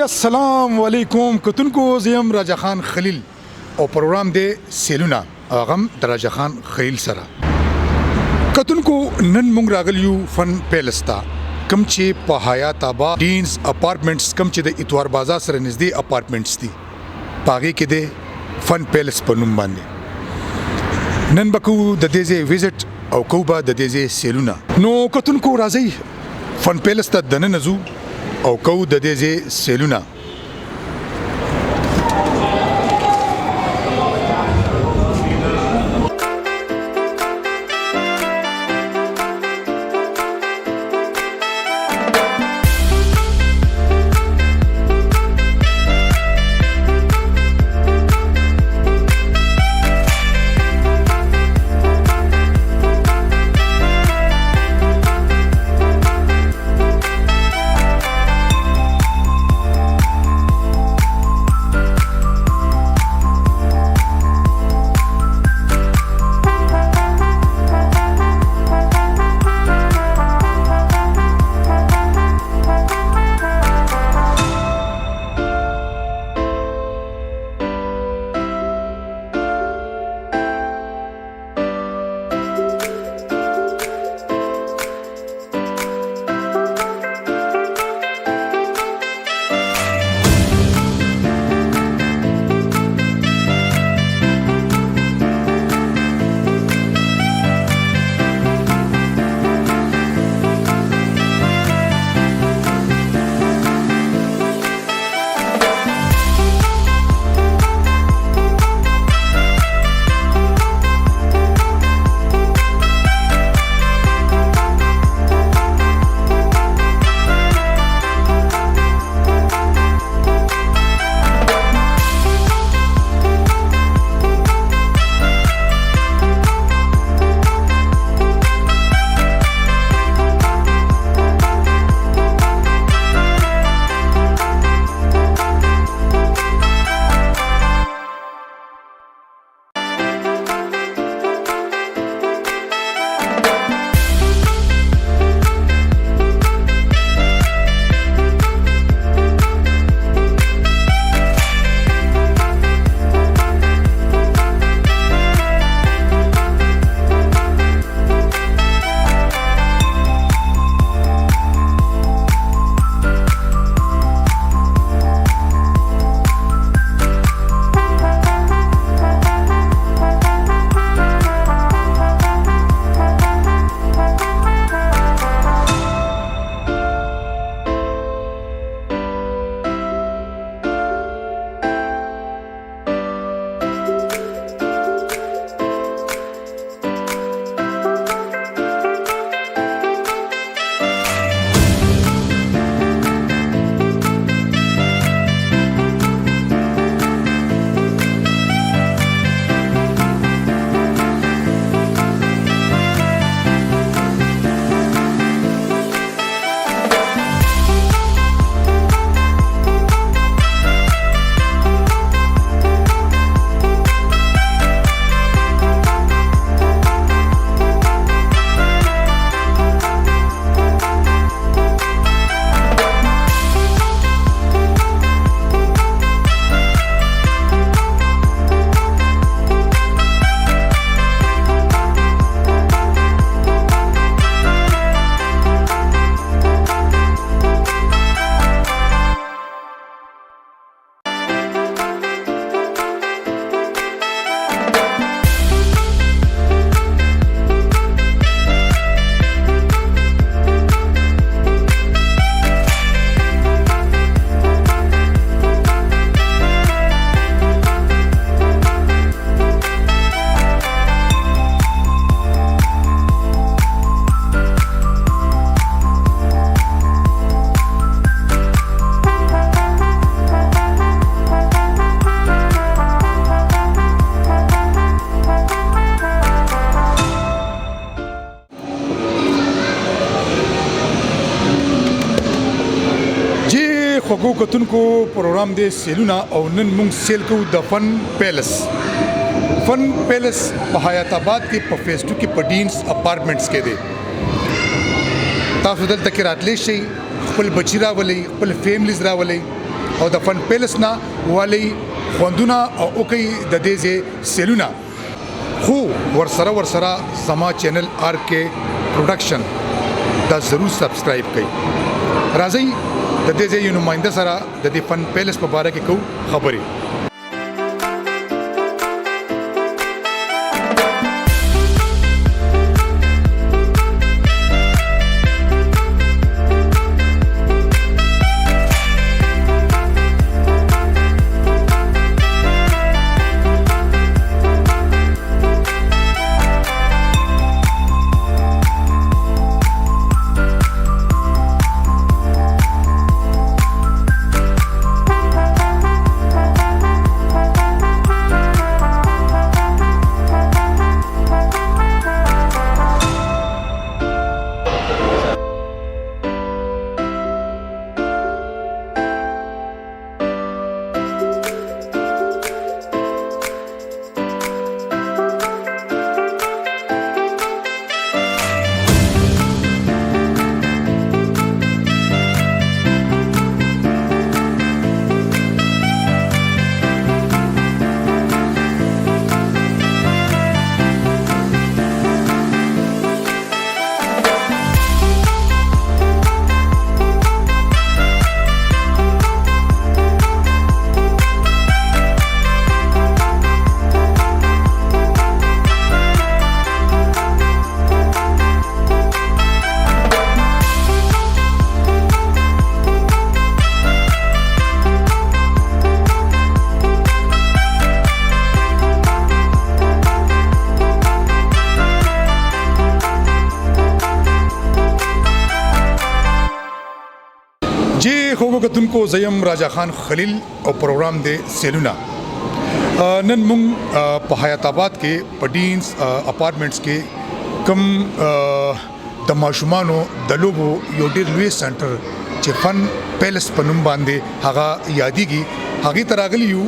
السلام علیکم کتونکو زیم راجا خان خلیل او پروګرام دی سیلونا اغم راجا خان خلیل سره کتونکو نن مونږ راغلیو فن پیلستا کم چې په حیات آباد ډینز اپارټمنټس کم چې د اتوار بازار سره نږدې اپارټمنټس دي پاګه کې دی فن پیلس په نوم باندې نن بکو د دې ځای وزټ او کوبا د دې ځای سیلونا نو کتونکو راځي فن پیلس ته دننه نزو او کو د دې ځای سیلونا خوږو کتونکو پروګرام دی سیلونا او نن مونږ سیل کوو د فن پیلس په حیات آباد کې په فیز 2 کې په ډینز اپارټمنټس کې دی تاسو دلته کې راتلی شئ خپل بچی راولئ خپل فیملیز راولئ او د فن پیلس نه والی خوندونه او کوي د دې ځای سیلونه خو ورسره زما چینل آر کے پروډکشن دا ضرور سبسکرایب کړئ. راځي د دې ځای یو نماینده سره د دې فن پیلس په اړه کې کو خبرې. خوګو کتونکو زیم راجا خان خلیل او پروګرام دی سیلونا. نن مونږ په حیات آباد کې پډینز اپارټمنټس کې کم د ماشومانو د لوبو یو ډېر لوی سنټر چې فن پیلس په نوم باندې هغه یادېږي هغې ته راغلي یو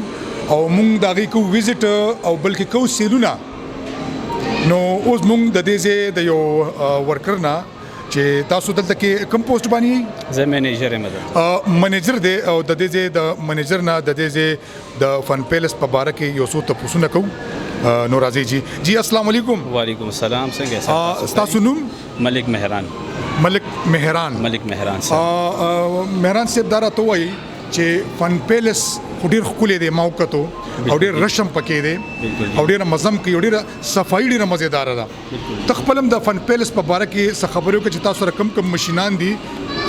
او مونږ د هغې کو وزټ او بلکې کو سیلونا. نو اوس مونږ د دې ځای د یو ورکر نه چې تاسو دلته کې کوم پوسټ باندې زه منیجر یم منیجر دی او د دې ځای د منیجر نه د دې ځای د فن پیلس په باره کې یو څه تاسو کوو. نو راځي جی السلام علیکم. وعلیکم السلام. څنګه تاسو نوم؟ ملک مهران مهران صاحب دا راته وایي چې فن پیلس ډېر ښکلی دی ما وکتو او ډېر رشم پکې دی او ډېره مزم کوي او ډېره صفایي ډېره مزیداره ده. ته خپل هم د فن پیلس په باره کې څه خبرې وکړه چې تاسو سره کم مشینان دي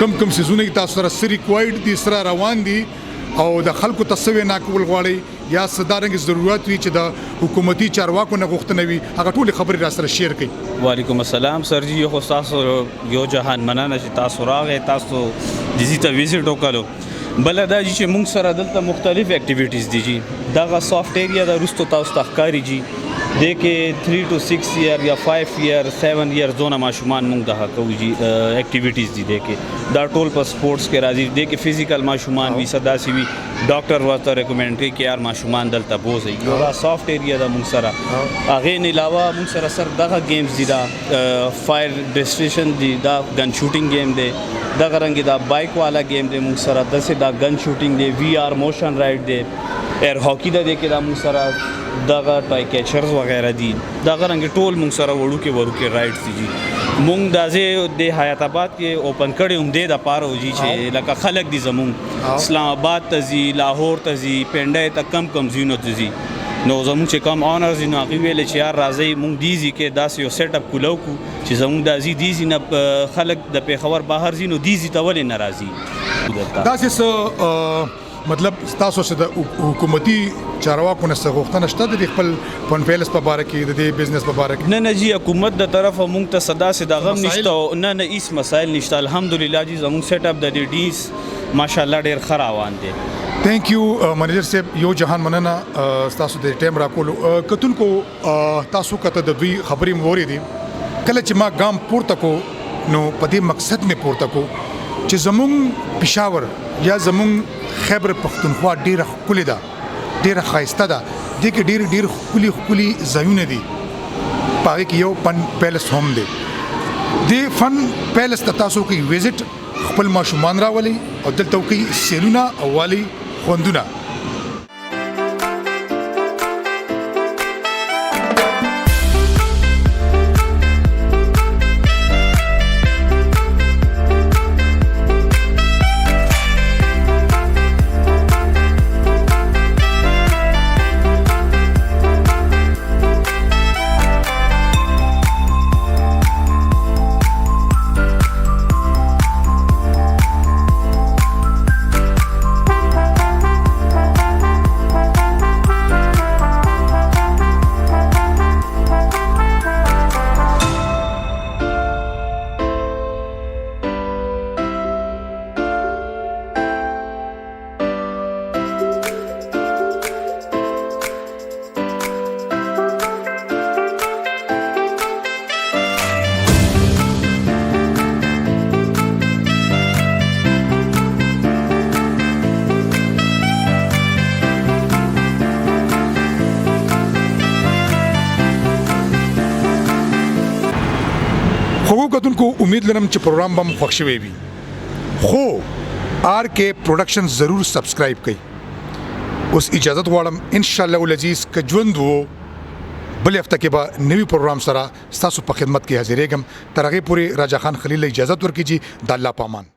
کم سیزونه تاسو سره څه ریکوایرډ دي سره روان دي او د خلکو تصویر ناکول غواړي یا صدارنګ ضرورت وي چې د حکومتي چارواکو نه غوښتنه وي هغه ټول خبرې را سره شیر کړئ. وعلیکم السلام سر جی. یو تاسو یو جهان مننه چې تاسو راغې تاسو دې ته وزټ وکړو. بل دا چې موږ سره دلته مختلف اکټیویټیز دي جی دغه سافټ ایریا د رستو تاسو تخکاری جی د کې 3 to 6 ایئر یا 5 ایئر 7 ایئر زونه ماشومان موږ د کوي جی اکټیویټیز دي د کې دا ټول په سپورتس کې راځي د کې فزیکل ماشومان وي صدا سی وي ډاکټر ورته ریکمند کوي چې یار ماشومان دلته بوزي. دا سافټ ایریا د موږ سره هغه نه علاوه موږ سره سر دغه گیمز دي دا فایر ډیسټریشن دي دا ګن شوټینګ گیم دی دغه رنګ دا بایک والا گیم دی موږ سره دسه دا ګن شوټینګ دی وی آر موشن رائډ دی ایر هاکی دا دی کې دا موږ سره دغه ټای کیچرز وغیرہ دي دغه رنګ ټول موږ سره وړو کې رائډز دي. مونږ دازه د حیات آباد کې اوپن کړي هم دې د پاره وږي چې لکه خلک دي زمون اسلام آباد ته زی لاهور ته زی پنډای ته کم زینو ته زی نو زمون چې کم اونرز نو هغه ویل چې یار راځي مونږ دیزي کې داسې یو سیټ اپ کولو کو چې زمون دازي دیزي نه خلک د پیښور بهر زینو دیزي ته ولې ناراضي داسې مطلب تاسو چې د حکومتي چارواکو نه څه غوښتنه شته د خپل فن پیلس په باره کې د دې بزنس په باره کې؟ نه جی حکومت د طرفه مونږ ته صدا سي د غم نشته نه هیڅ مسایل نشته الحمدلله جی زموږ سیټ اپ د ډیس ماشاءالله ډیر ښه روان دی. تھینک یو منیجر صاحب یو جهان مننه تاسو د ټیم راکولو کتونکو تاسو کته د دوی خبرې موري دي کله چې ما ګام پورته کو نو په دې مقصد مې پورته کو چې زموږ پېښور یا زموږ خیبر پختونخوا ډیره ښکلې ده ډیره ښایسته ده دې کې ډېر ښکلي ځایونه دي په هغې کې یو فن پیلس هم دی. دې فن پیلس ته تاسو کوئ وزټ خپل ماشومان راولئ او دلته وکړئ سیلونه او والئ خوندونه. خو کتونکو امید لرم چې پروګرام به مو خوښ شوی وي. خو آر کې پروډکشن ضرور سبسکرایب کړئ. اوس اجازه غواړم ان شاء الله العزیز ک ژوند وو بل هفته کې به نوی پروګرام سره تاسو په خدمت کې حاضرېږم. تر هغه پورې راجا خان خلیل اجازه ورکړي. د الله پامان.